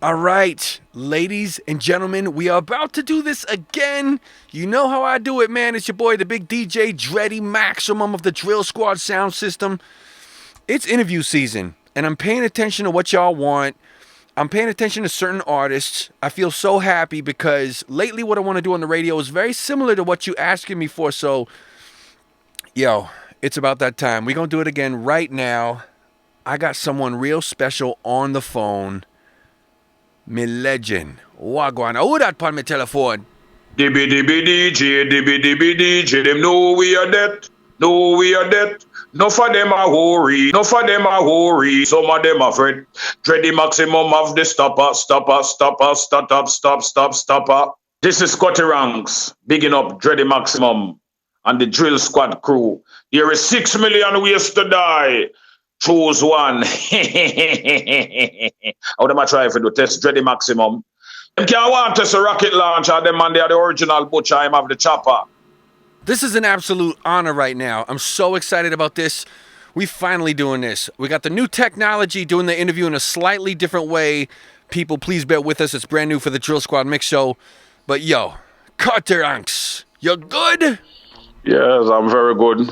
All right, ladies and gentlemen, we are about to do this again. You know how I do it, man. It's your boy, the big DJ, Dred-E-Maximum of the Drill Squad sound system. It's interview season, and I'm paying attention to what y'all want. I'm paying attention to certain artists. I feel so happy because lately what I want to do on the radio is very similar to what you asking me for. So, yo, it's about that time. We're going to do it again right now. I got someone real special on the phone. Me legend. Wagwan. Who that on my telephone? DB DJ, them know we are dead. No, we are dead. No for them a worry, no for them a worry. Some of them afraid. Dred-E-Maximum of the stopper. This is Cutty Ranks, bigging up Dred-E-Maximum and the Drill Squad crew. There is 6 million ways to die. Choose one. I would have tried to test Dred-E-Maximum. Them can't want us a rocket launcher, them man, they are the original butcher, I'm of the chopper. This is an absolute honor right now. I'm so excited about this. We finally doing this. We got the new technology doing the interview in a slightly different way. People, please bear with us. It's brand new for the Drill Squad Mix Show. But yo, Cutty Ranks, you good? Yes, I'm very good.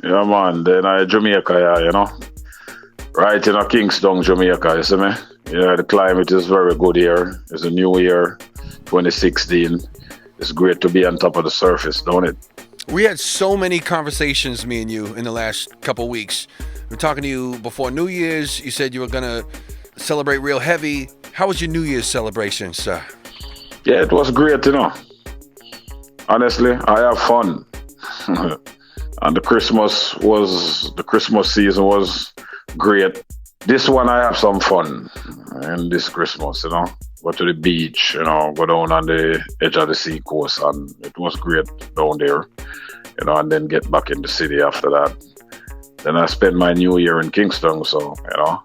Yeah, man. Then I Jamaica, yeah, you know. Right in a Kingston, Jamaica, you see me? Yeah, the climate is very good here. It's a new year, 2016. It's great to be on top of the surface, don't it? We had so many conversations, me and you, in the last couple weeks. We were talking to you before New Year's. You said you were going to celebrate real heavy. How was your New Year's celebration, sir? Yeah, it was great, you know. Honestly, I have fun. And the Christmas season was great. This one, I have some fun. And this Christmas, you know. Go to the beach, you know, go down on the edge of the sea coast, and it was great down there, you know, and then get back in the city after that. Then I spent my New Year in Kingston, so, you know,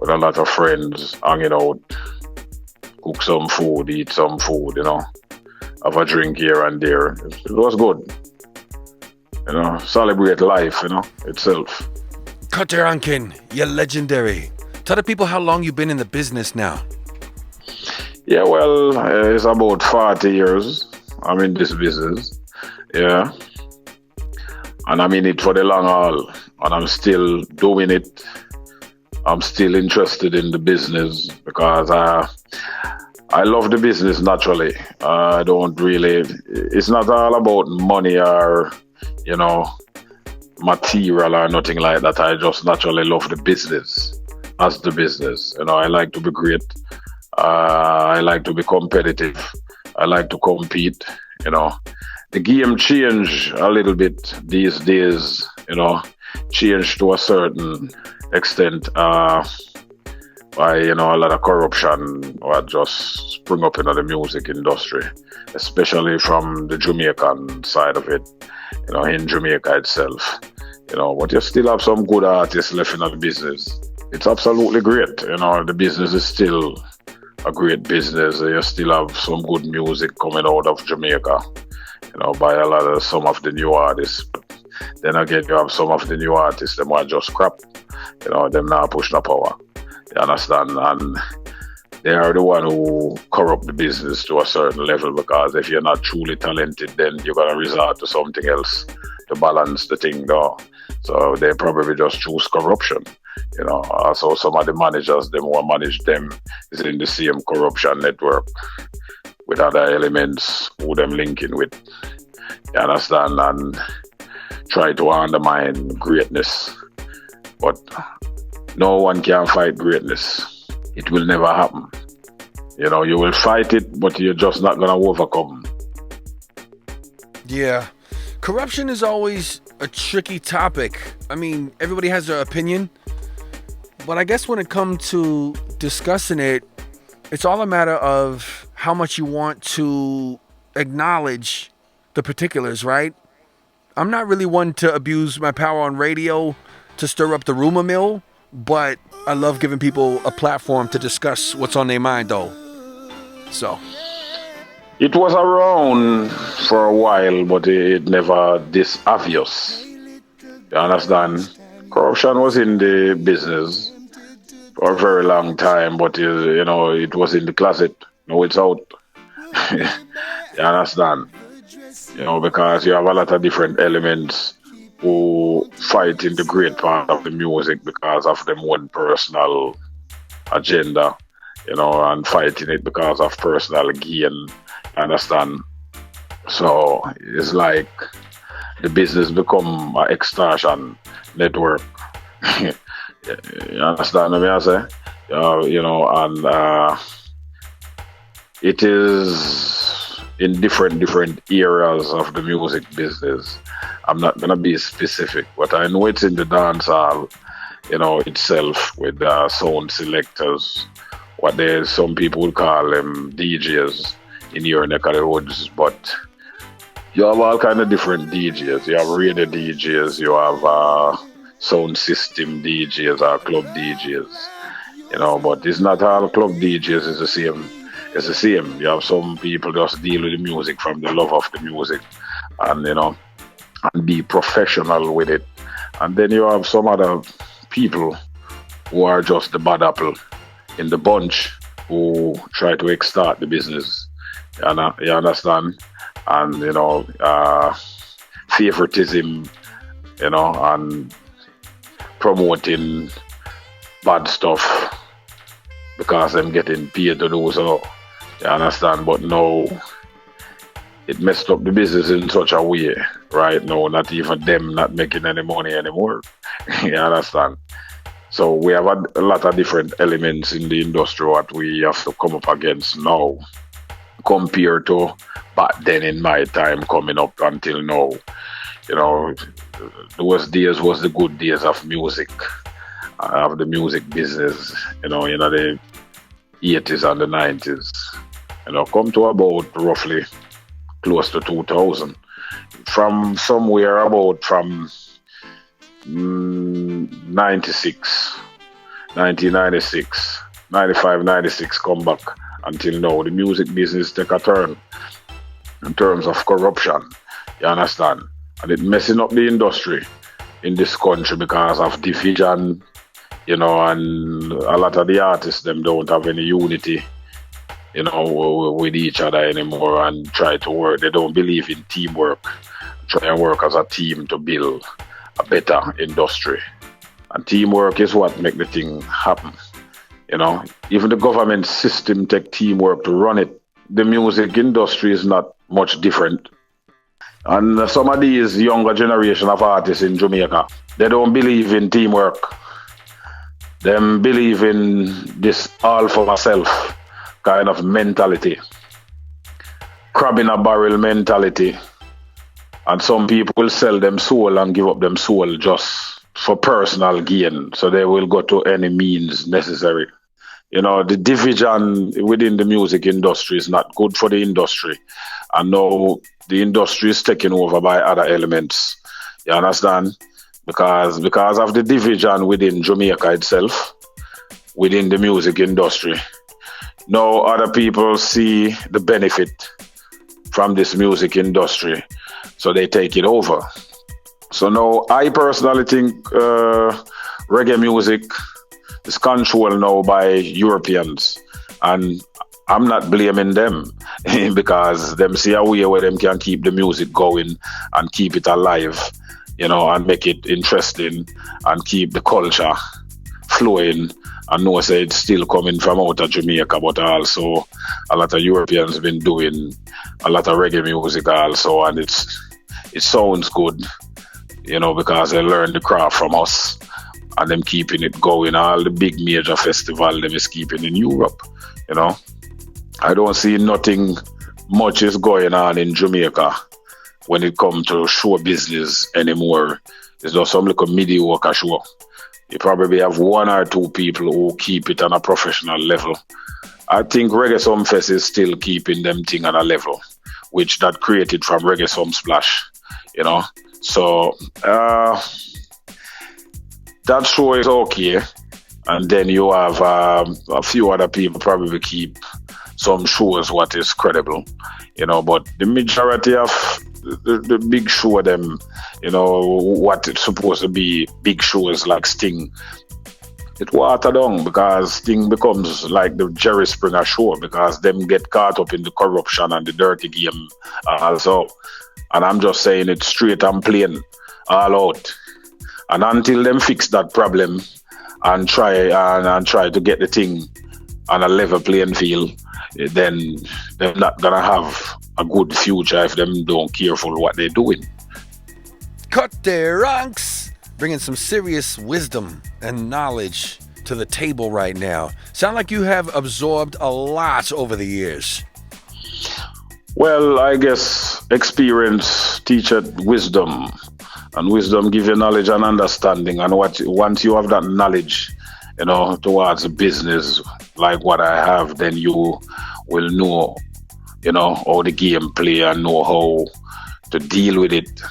with a lot of friends, hanging out, cook some food, eat some food, you know, have a drink here and there. It was good, you know, celebrate life, you know, itself. Cutty Rankin, you're legendary. Tell the people how long you've been in the business now. Yeah, well, it's about 40 years I'm in this business, yeah. And I'm in it for the long haul, and I'm still doing it. I'm still interested in the business because I love the business naturally. I don't really, it's not all about money or, you know, material or nothing like that. I just naturally love the business as the business. You know, I like to be great. I like to be competitive. I like to compete, you know. The game changed a little bit these days, you know, changed to a certain extent by, you know, a lot of corruption or just spring up in the music industry, especially from the Jamaican side of it, you know, in Jamaica itself, you know, but you still have some good artists left in the business. It's absolutely great, you know, the business is still a great business. You still have some good music coming out of Jamaica, you know, by some of the new artists. Then again, you have some of the new artists, them are just crap, you know, them now push the power. You understand? And they are the one who corrupt the business to a certain level, because if you're not truly talented, then you're going to resort to something else to balance the thing though. So they probably just choose corruption. You know, also some of the managers, them who manage them is in the same corruption network with other elements who them linking with. You understand? And try to undermine greatness. But no one can fight greatness. It will never happen. You know, you will fight it, but you're just not going to overcome. Yeah. Corruption is always a tricky topic. I mean, everybody has their opinion. But I guess when it comes to discussing it, it's all a matter of how much you want to acknowledge the particulars, right? I'm not really one to abuse my power on radio to stir up the rumor mill, but I love giving people a platform to discuss what's on their mind, though. So. It was around for a while, but it never this obvious. You understand? Corruption was in the business. for a very long time, but it was in the closet. Now it's out. You understand? Because you have a lot of different elements who fight in the great part of the music because of their own personal agenda, and fighting it because of personal gain. Understand? So it's like the business become an extortion network. You understand what I say? And it is in different areas of the music business. I'm not gonna be specific, but I know it's in the dancehall, itself with sound selectors. What there's some people would call them DJs in your neck of the woods, but you have all kind of different DJs. You have radio DJs, you have sound system DJs or club DJs. But it's not all club DJs is the same. It's the same. You have some people just deal with the music from the love of the music, and and be professional with it. And then you have some other people who are just the bad apple in the bunch who try to extort the business. You understand? And favoritism, and promoting bad stuff because I'm getting paid to do so. You understand? But no, it messed up the business in such a way. Right now, not even them not making any money anymore. You understand? So we have a lot of different elements in the industry that we have to come up against now compared to back then in my time coming up until now. Those days was the good days of music, of the music business, in the 80s and the 90s. Come to about roughly close to 2000. From somewhere about from 96, 1996, 95, 96 come back until now. The music business take a turn in terms of corruption. You understand? And it messing up the industry in this country because of division, and a lot of the artists them don't have any unity, with each other anymore and try to work. They don't believe in teamwork. Try and work as a team to build a better industry. And teamwork is what make the thing happen. Even the government system take teamwork to run it. The music industry is not much different. And some of these younger generation of artists in Jamaica, they don't believe in teamwork. They believe in this all for myself kind of mentality. Crab in a barrel mentality. And some people will sell them soul and give up them soul just for personal gain. So they will go to any means necessary. The division within the music industry is not good for the industry. And now the industry is taken over by other elements. You understand? Because of the division within Jamaica itself, within the music industry. Now other people see the benefit from this music industry, so they take it over. So now I personally think reggae music is controlled now by Europeans, and I'm not blaming them because them see a way where them can keep the music going and keep it alive, and make it interesting and keep the culture flowing. And know say it's still coming from out of Jamaica, but also a lot of Europeans been doing a lot of reggae music also, and it sounds good, because they learn the craft from us and them keeping it going. All the big major festival them is keeping in Europe, I don't see nothing much is going on in Jamaica when it comes to show business anymore. It's just some little mediocre show. You probably have one or two people who keep it on a professional level. I think Reggae Some Fest is still keeping them thing on a level, which that created from Reggae Some Splash, So that show is okay. And then you have a few other people probably keep some shows what is credible, but the majority of the big show them, what it's supposed to be big shows like Sting it water down because thing becomes like the Jerry Springer show because them get caught up in the corruption and the dirty game also. And I'm just saying it straight and plain, all out. And until them fix that problem and try to get the thing on a level playing field, then they're not gonna have a good future if them don't careful what they're doing. Cutty Ranks, bringing some serious wisdom and knowledge to the table right now. Sound like you have absorbed a lot over the years. Well, I guess experience teacheth wisdom, and wisdom give you knowledge and understanding. And what once you have that knowledge, towards a business like what I have, then you will know, how the game play and know how to deal with it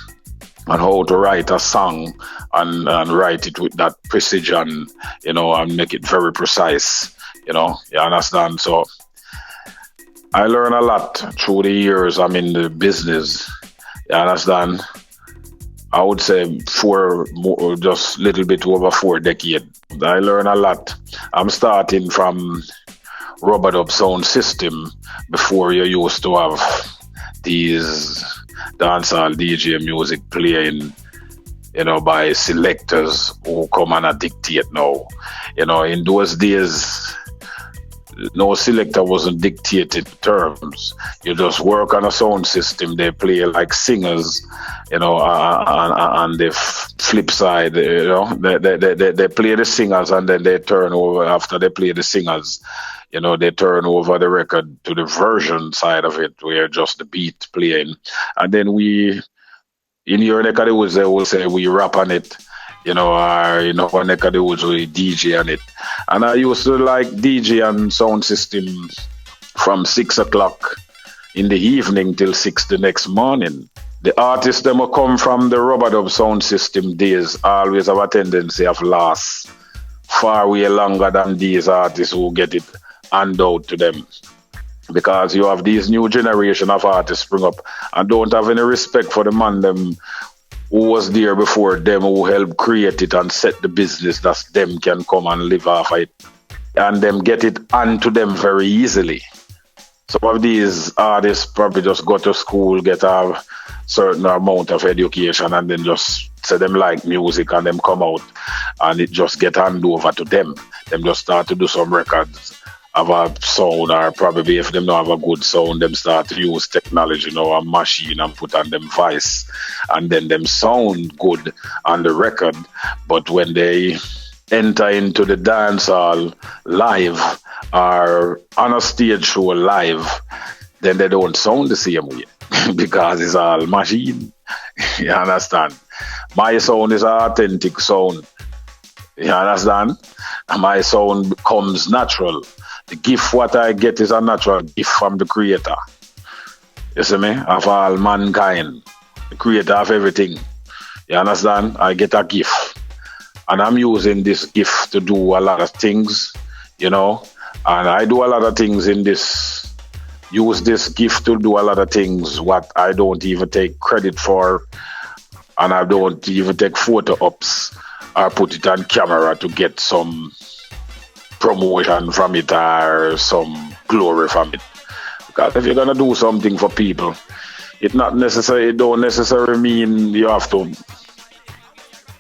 and how to write a song and write it with that precision, and make it very precise, you understand? So I learn a lot through the years I'm in the business, you understand? I would say just little bit over 4 decades. I learn a lot. I'm starting from rubber dub sound system before you used to have these dancehall DJ music playing, by selectors who come and dictate now. In those days, no selector wasn't dictated terms. You just work on a sound system. They play like singers, on the flip side, they play the singers and then they turn over after they play the singers. They turn over the record to the version side of it where just the beat playing. And then in your neck of the woods, they will say we rap on it. One neck of the woods we DJ on it. And I used to like DJ and sound system from 6 o'clock in the evening till 6 the next morning. The artists them will come from the rubber dub sound system days always have a tendency of last far way longer than these artists who get it hand out to them. Because you have these new generation of artists spring up and don't have any respect for the man them who was there before them, who helped create it and set the business that them can come and live off it. And them get it onto them very easily. Some of these artists probably just go to school, get a certain amount of education and then just say them like music and them come out and it just get handed over to them. Them just start to do some records have a sound, or probably if them don't have a good sound, them start to use technology, a machine and put on them voice and then them sound good on the record. But when they enter into the dance hall live or on a stage show live, then they don't sound the same way because it's all machine. You understand? My sound is an authentic sound. You understand? And my sound comes natural. The gift what I get is a natural gift from the creator. You see me? Of all mankind. The creator of everything. You understand? I get a gift. And I'm using this gift to do a lot of things, And I do a lot of things in this. Use this gift to do a lot of things what I don't even take credit for. And I don't even take photo ups or put it on camera to get some promotion from it or some glory from it. Because if you're gonna do something for people, it don't necessarily mean you have to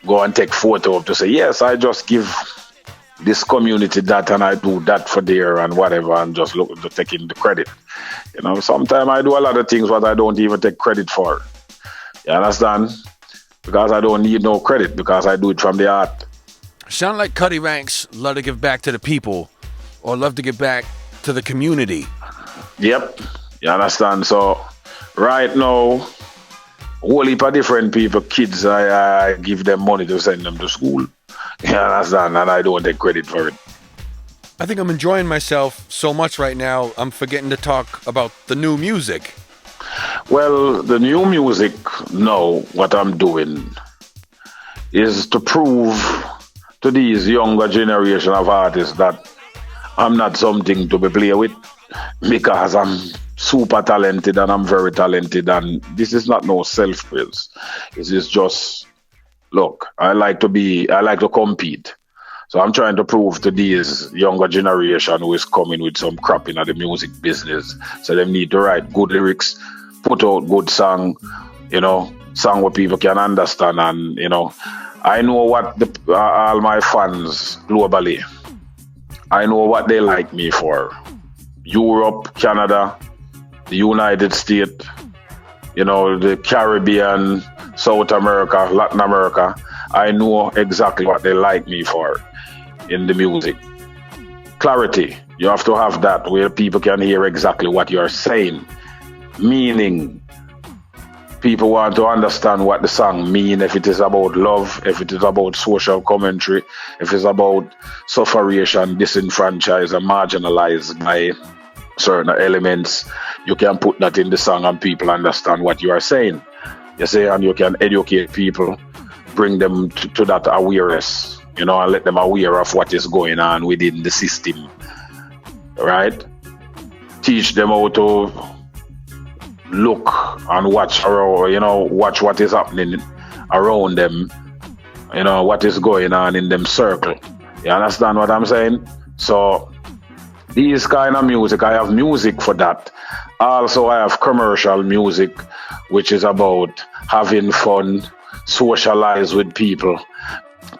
go and take photo up to say, yes, I just give this community that and I do that for there and whatever and just look to taking the credit. Sometimes I do a lot of things what I don't even take credit for. You understand? Because I don't need no credit because I do it from the heart. Sound like Cutty Ranks love to give back to the people or love to give back to the community. Yep. You understand? So right now, a whole heap of different people, kids, I give them money to send them to school. You understand? And I don't take credit for it. I think I'm enjoying myself so much right now, I'm forgetting to talk about the new music. Well, the new music now, what I'm doing is to prove to these younger generation of artists that I'm not something to be played with because I'm super talented and I'm very talented, and this is not no self-praise. This is just, look, I like to compete. So I'm trying to prove to these younger generation who is coming with some crap in the music business. So they need to write good lyrics, put out good song, song where people can understand. And, I know what all my fans globally, I know what they like me for. Europe, Canada, the United States, the Caribbean, South America, Latin America. I know exactly what they like me for in the music. Clarity. You have to have that where people can hear exactly what you're saying. Meaning. People want to understand what the song mean, if it is about love, if it is about social commentary, if it's about sufferation, disenfranchised and marginalized by certain elements. You can put that in the song and people understand what you are saying. You see, and you can educate people, bring them to that awareness, and let them aware of what is going on within the system, right? Teach them how to look and watch around, watch what is happening around them, what is going on in them circle. You understand what I'm saying? So these kind of music, I have music for that. Also, I have commercial music, which is about having fun, socialize with people.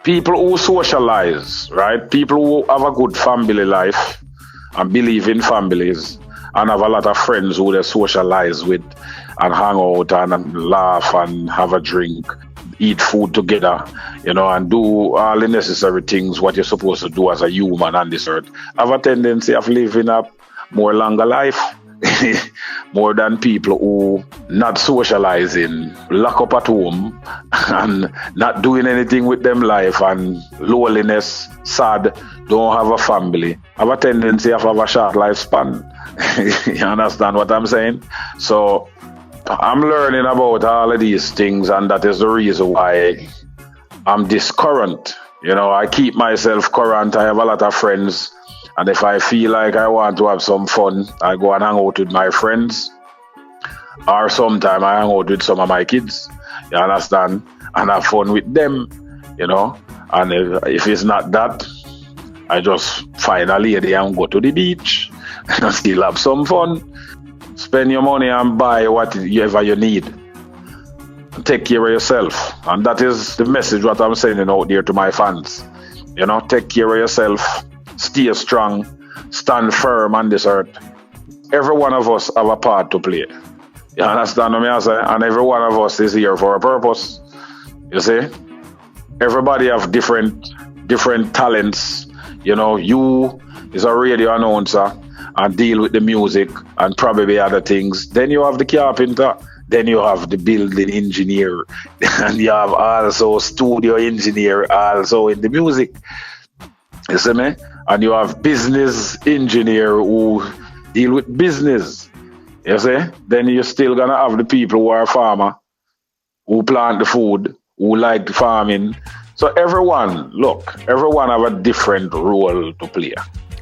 People who socialize, right? People who have a good family life and believe in families and have a lot of friends who they socialize with and hang out and laugh and have a drink, eat food together, and do all the necessary things what you're supposed to do as a human on this earth, have a tendency of living a more longer life. More than people who not socializing, lock up at home and not doing anything with them life and loneliness, sad, don't have a family, have a tendency of have a short lifespan. You understand what I'm saying? So I'm learning about all of these things, and that is the reason why I'm this current. I keep myself current. I have a lot of friends. And if I feel like I want to have some fun, I go and hang out with my friends. Or sometimes I hang out with some of my kids, you understand? And have fun with them, And if it's not that, I just find a lady and go to the beach and still have some fun. Spend your money and buy whatever you need. Take care of yourself. And that is the message what I'm sending out there to my fans. Take care of yourself. Stay strong, stand firm on this earth. Every one of us have a part to play. You understand what I say? And every one of us is here for a purpose. You see? Everybody have different talents. You is a radio announcer and deal with the music and probably other things. Then you have the carpenter. Then you have the building engineer. And you have also studio engineer also in the music. You see me? And you have business engineer who deal with business. You see? Then you're still gonna have the people who are farmer, who plant the food, who like the farming. So everyone have a different role to play.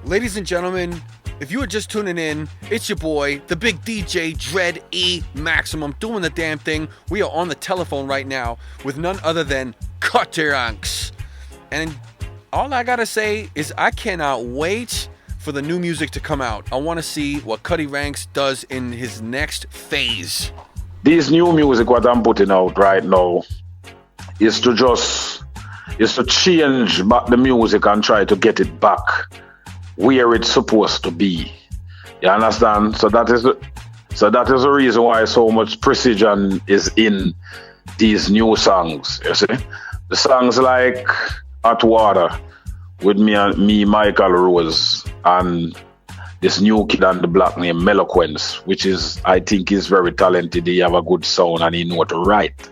Ladies and gentlemen, if you are just tuning in, it's your boy, the big DJ Dred-E-Maximum, doing the damn thing. We are on the telephone right now with none other than Cutty Ranks. And all I gotta say is I cannot wait for the new music to come out. I want to see what Cutty Ranks does in his next phase. This new music what I'm putting out right now is to change back the music and try to get it back where it's supposed to be. You understand? So that is the reason why so much precision is in these new songs. You see, the songs like Hot Water with me, Machel Rose, and this new kid on the block named Meloquence, which I think is very talented. He have a good sound and he know what to write.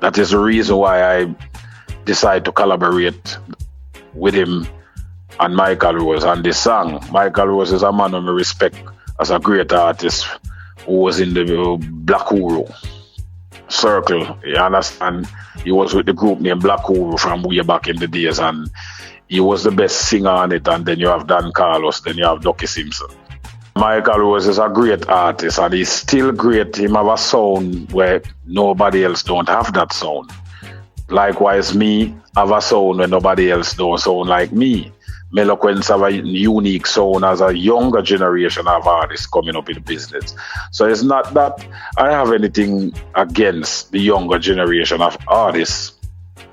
That is the reason why I decided to collaborate with him and Machel Rose on this song. Machel Rose is a man whom I respect as a great artist who was in the Black Uhuru circle. You understand? He was with the group named Black Uhuru from way back in the days, and he was the best singer on it. And then you have Dan Carlos, then you have Ducky Simpson. Machel Rose is a great artist, and he's still great. He have a sound where nobody else don't have that sound. Likewise, me have a sound when nobody else don't sound like me. Meloquence have a unique sound as a younger generation of artists coming up in the business. So it's not that I have anything against the younger generation of artists,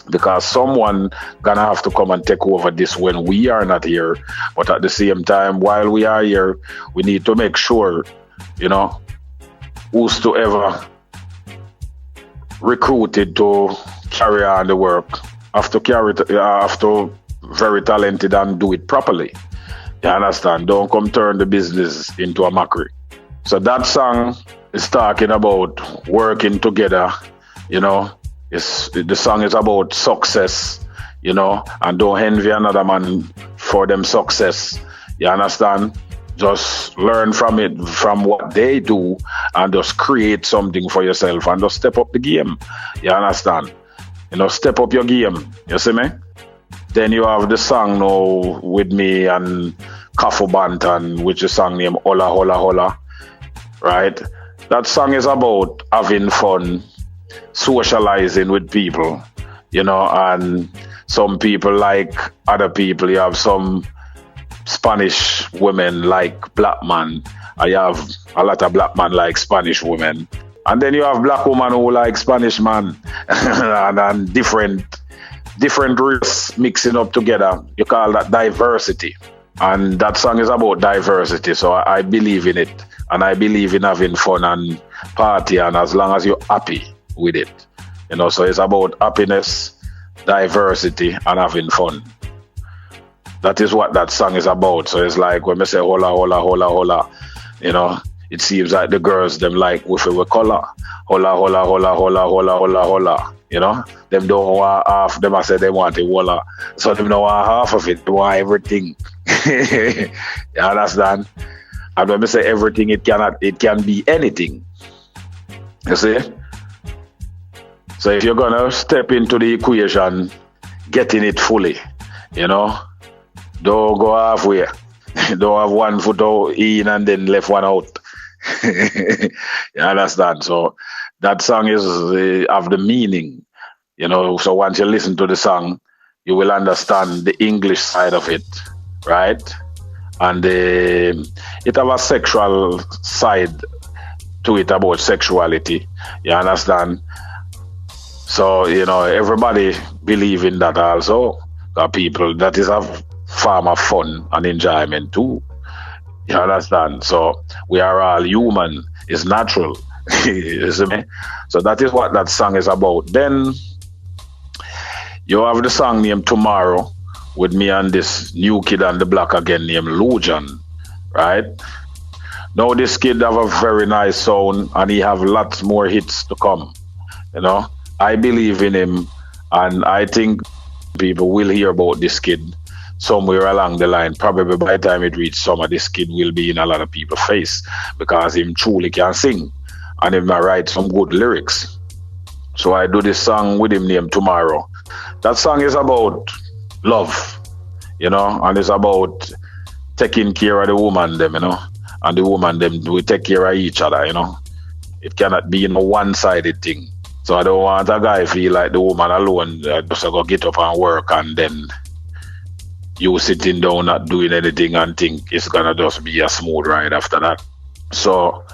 because someone gonna have to come and take over this when we are not here. But at the same time, while we are here, we need to make sure, you know, who's to ever recruited to carry on the work have to have to very talented and do it properly. You understand? Don't come turn the business into a mockery. So that song is talking about working together, you know. The song is about success, you know, and don't envy another man for them success. You understand? Just learn from it, from what they do, and just create something for yourself and just step up the game. You understand? You know, step up your game. You see me? Then you have the song now with me and Kafu Bantan, which is a song named Hola Hola Hola. Right? That song is about having fun, socializing with people, you know, and some people like other people. You have some Spanish women like black man. I have a lot of black man like Spanish women. And then you have black woman who like Spanish man and different race mixing up together. You call that diversity. And that song is about diversity. So I believe in it. And I believe in having fun and party, and as long as you're happy with it. You know, so it's about happiness, diversity, and having fun. That is what that song is about. So it's like when we say hola, hola, hola, hola, you know, it seems like the girls, them like with color. Hola, hola, hola, hola, hola, hola, hola. You know, them don't want half, them I say they want it hola. So them don't want half of it, they want everything. You understand? And when we say everything, it can be anything. You see? So if you're gonna step into the equation, getting it fully, you know, don't go halfway. Don't have one foot out in and then left one out. You understand? So that song is have the meaning, you know. So once you listen to the song, you will understand the English side of it, right? And it have a sexual side to it, about sexuality. You understand? So, you know, everybody believe in that also. People, that is a form of fun and enjoyment too. You understand? So we are all human. It's natural. You see me? So that is what that song is about. Then you have the song named Tomorrow with me and this new kid on the block again named Lujan, right? Now this kid have a very nice sound and he have lots more hits to come. You know, I believe in him, and I think people will hear about this kid somewhere along the line. Probably by the time it reaches summer, this kid will be in a lot of people's face because him truly can sing and him write some good lyrics. So I do this song with him named Tomorrow. That song is about love, you know, and it's about taking care of the woman them, you know, and the woman them, we take care of each other, you know. It cannot be a one-sided thing. So I don't want a guy feel like the woman alone just go get up and work, and then you sitting down not doing anything and think it's gonna just be a smooth ride after that. So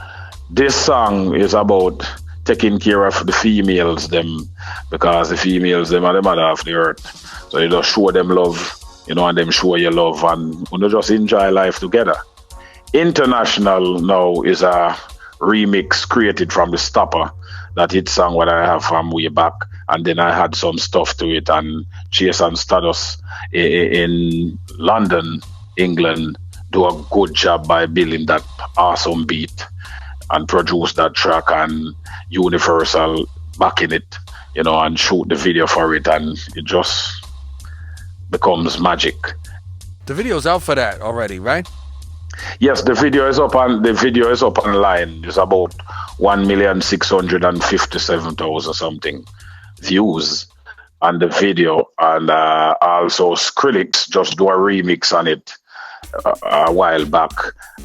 this song is about taking care of the females them, because the females them are the mother of the earth. So you just show them love, you know, and them show you love, and you know, just enjoy life together. International now is a remix created from the Stopper, that hit song what I have from way back, and then I had some stuff to it, and Chase and Stardust in London, England, do a good job by building that awesome beat and produce that track, and Universal backing it, you know, and shoot the video for it, and it just becomes magic. The video's out for that already, right? Yes, the video is up online. It's about 1,657,000 something views on the video, and also Skrillex just do a remix on it a while back,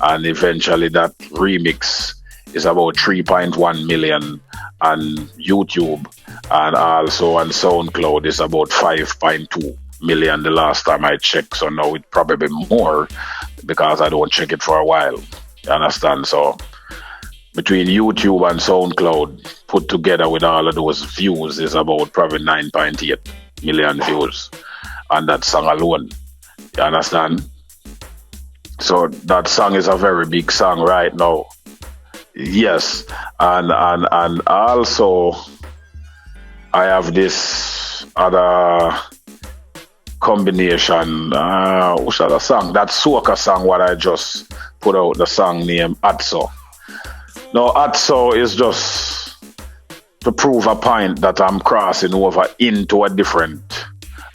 and eventually that remix is about 3.1 million on YouTube, and also on SoundCloud is about 5.2 million the last time I checked. So now it probably more because I don't check it for a while. You understand? So between YouTube and SoundCloud put together with all of those views is about probably 9.8 million views on that song alone. You understand? So that song is a very big song right now. Yes, and also I have this other combination. What's that song? That soca song what I just put out, the song named Atso. Now Atso is just to prove a point that I'm crossing over into a different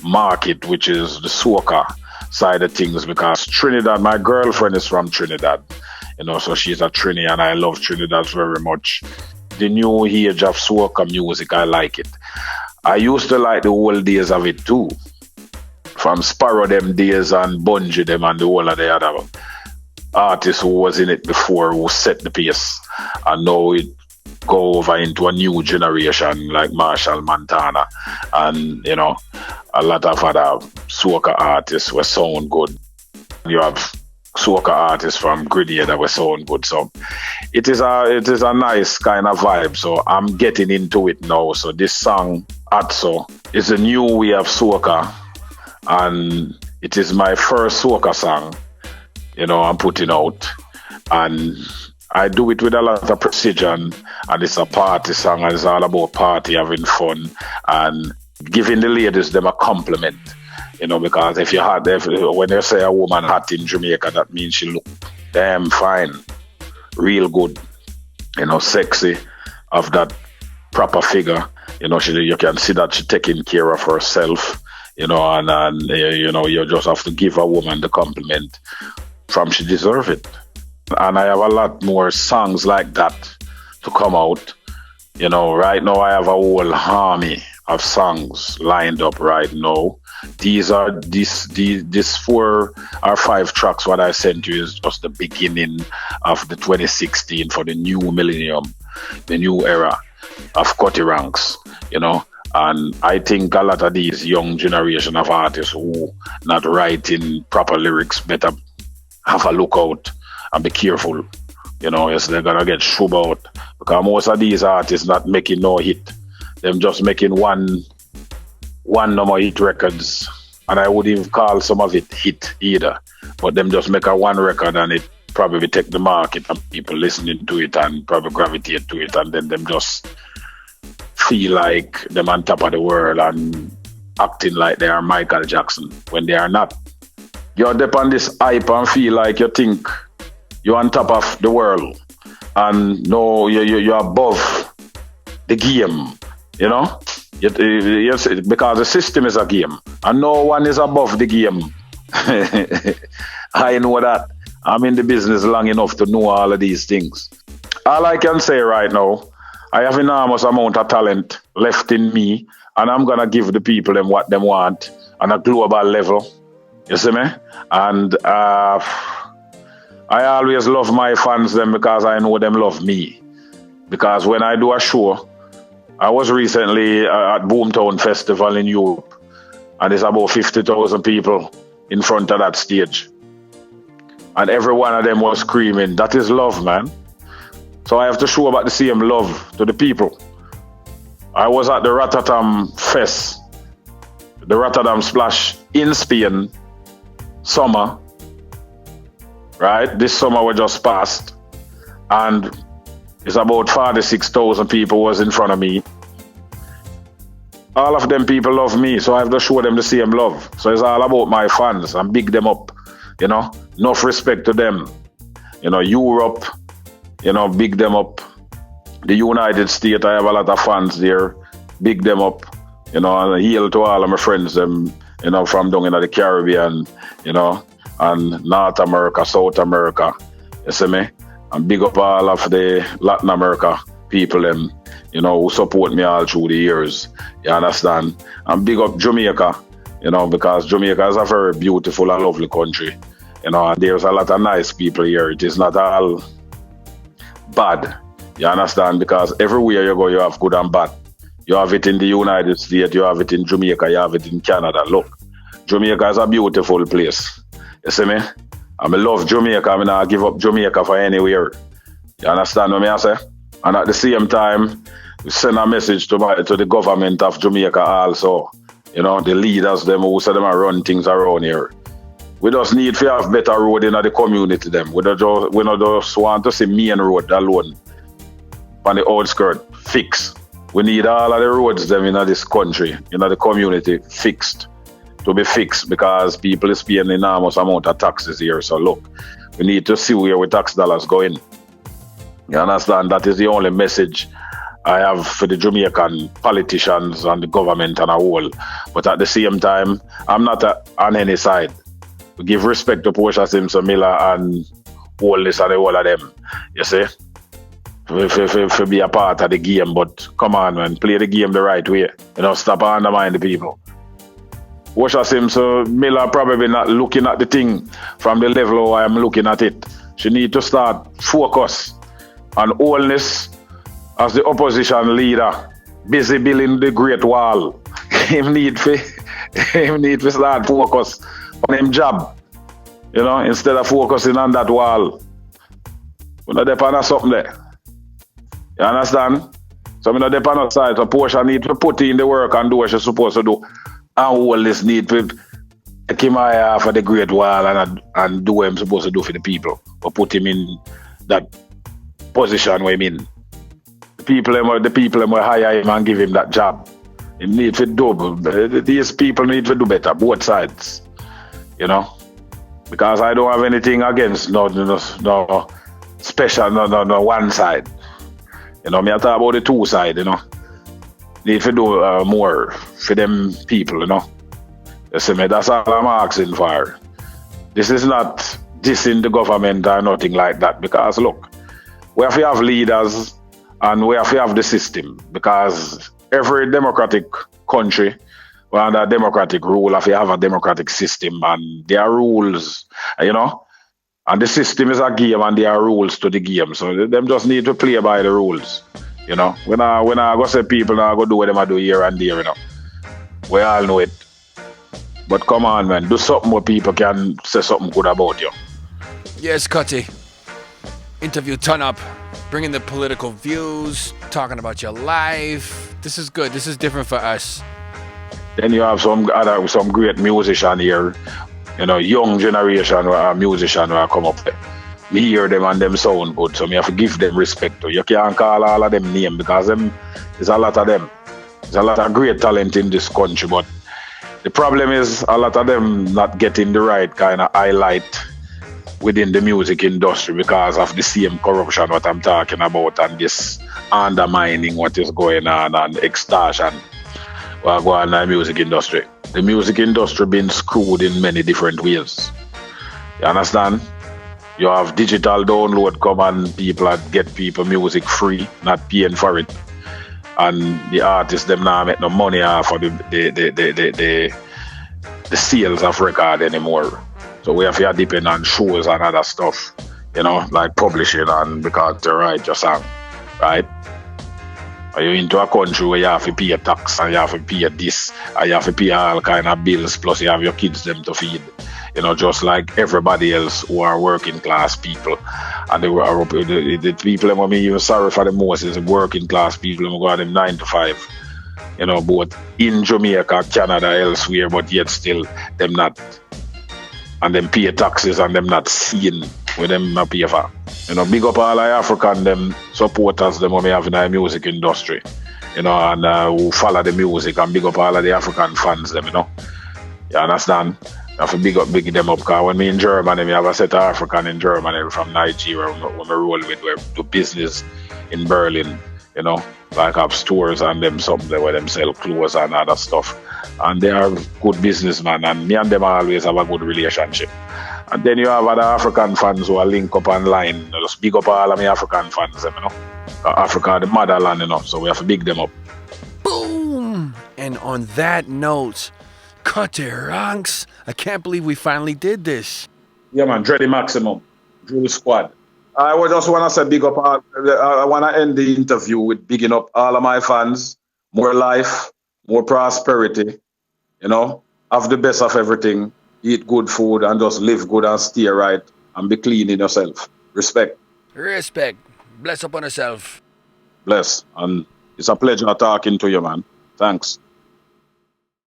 market, which is the soca side of things, because Trinidad, my girlfriend is from Trinidad, so she's a Trini, and I love Trinidad very much. The new age of soca music, I like it. I used to like the old days of it too, from Sparrow them days and Bungie them and the whole of the other artists who was in it before, who set the pace, and now it go over into a new generation like Machel, Mantano, and a lot of other soca artists were sound good. You have soca artists from Grenada that were sound good. So it is a nice kind of vibe. So I'm getting into it now. So this song Atso is a new way of soca, and it is my first soca song, I'm putting out, and I do it with a lot of precision, and it's a party song, and it's all about party, having fun, and giving the ladies them a compliment, because when they say a woman hot in Jamaica, that means she look damn fine, real good, sexy, of that proper figure, you can see that she's taking care of herself, and you just have to give a woman the compliment from she deserve it. And I have a lot more songs like that to come out. Right now I have a whole army of songs lined up right now. These 4 or 5 tracks what I sent you is just the beginning of the 2016 for the new millennium, the new era of Cutty Ranks, and I think a lot of these young generation of artists who not writing proper lyrics better have a look out and be careful. Yes, they're gonna get shrub out, because most of these artists not making no hit. Them just making one number hit records, and I wouldn't even call some of it hit either. But them just make a one record, and it probably take the market and people listening to it and probably gravitate to it, and then them just feel like them on top of the world and acting like they are Michael Jackson when they are not. You're up on this hype and feel like you think you're on top of the world, and no, you're above the game, Yes, because the system is a game, and no one is above the game. I know that. I'm in the business long enough to know all of these things. All I can say right now, I have enormous amount of talent left in me, and I'm gonna give the people them what they want on a global level. You see me? And I always love my fans them because I know them love me. Because when I do a show, I was recently at Boomtown Festival in Europe, and there's about 50,000 people in front of that stage. And every one of them was screaming, that is love, man. So I have to show about the same love to the people. I was at the Rotterdam Fest, the Rotterdam Splash in Spain, summer, right? This summer we just passed, and it's about 46,000 people was in front of me. All of them people love me, so I have to show them the same love. So it's all about my fans and big them up, enough respect to them. Europe, big them up. The United States, I have a lot of fans there, big them up, and hail to all of my friends, them, from down in the Caribbean, and North America, South America, you see me? And big up all of the Latin America people, them, who support me all through the years, you understand? And big up Jamaica, because Jamaica is a very beautiful and lovely country, and there's a lot of nice people here. It is not all bad. You understand? Because everywhere you go, you have good and bad. You have it in the United States, you have it in Jamaica, you have it in Canada. Look, Jamaica is a beautiful place. You see me? I love Jamaica. I mean, I give up Jamaica for anywhere. You understand what I say? And at the same time, we send a message to the government of Jamaica also. You know, the leaders, them who say them are run things around here. We just need to have better road in the community. Them. We don't just want to see main road alone on the outskirts fixed. We need all of the roads them in this country, in the community, fixed. To be fixed because people is paying enormous amount of taxes here. So look, we need to see where our tax dollars going. You understand? That is the only message I have for the Jamaican politicians and the government and a whole. But at the same time, I'm not on any side. We give respect to Portia Simpson Miller and all this and all of them. You see? For be a part of the game, but come on, man, play the game the right way. You know, stop undermining the people. Portia Simpson Miller probably not looking at the thing from the level I am looking at it. She need to start focus on wholeness as the opposition leader, busy building the Great Wall. Him need to start focus on him job. You know, instead of focusing on that wall. We not depend on something there. You understand? So we not depend on side. So Portia need to put in the work and do what she's supposed to do. And all this need to take him out for the Great Wall and do what I'm supposed to do for the people. Or put him in that position where I'm in. The people will hire him and give him that job. He need to do. These people need to do better, both sides. You know? Because I don't have anything against no special, no one side. You know, me I talk about the two sides, you know. Need to do more for them people, you know. You see me, that's all I'm asking for. This is not dissing the government or nothing like that. Because look, we have to have leaders and we have to have the system. Because every democratic country under democratic rule, have to have a democratic system and there are rules, you know. And the system is a game and there are rules to the game. So them just need to play by the rules. You know. When I go say people now go do what them I do here and there, you know. We all know it. But come on, man, do something where people can say something good about you. Yes, Cutty. Interview turn up, bringing the political views, talking about your life. This is good. This is different for us. Then you have some great musician here, you know, young generation musician who come up there. Me hear them and them sound good, so me have to give them respect. You can't call all of them names because there's a lot of them. There's a lot of great talent in this country, but the problem is a lot of them not getting the right kind of highlight within the music industry because of the same corruption what I'm talking about and this undermining what is going on and extortion. What go on in the music industry. The music industry been screwed in many different ways. You understand? You have digital download come and people get people music free, not paying for it. And the artists them now make no money off of the sales of record anymore. So we have to depend on shows and other stuff, you know, like publishing and because to write your song, right? Are you into a country where you have to pay a tax and you have to pay this and you have to pay all kind of bills plus you have your kids them to feed, you know, just like everybody else who are working class people. And the people who me even sorry for the most is the working class people who go them 9 to 5, you know, both in Jamaica, Canada, elsewhere, but yet still them not, and them pay taxes and them not seen with them not pay for. You know, big up all the African them supporters them who may have in the music industry, you know, and who follow the music, and big up all of the African fans them, you know. You understand? I have to big them up because when me in Germany, me have a set of African in Germany from Nigeria when I roll with we do business in Berlin, you know, like have stores and them something where them sell clothes and other stuff. And they are good businessmen and me and them always have a good relationship. And then you have other African fans who are link up online. Just big up all of my African fans, you know. Africa, the motherland, you know, so we have to big them up. Boom! And on that note, Cutty Ranks, I can't believe we finally did this. Yeah, man, Dred-E-Maximum, Drill Squad. I would just want to say big up. I want to end the interview with bigging up all of my fans. More life, more prosperity. You know, have the best of everything. Eat good food and just live good and stay right and be clean in yourself. Respect. Respect. Bless upon yourself. Bless. And it's a pleasure talking to you, man. Thanks.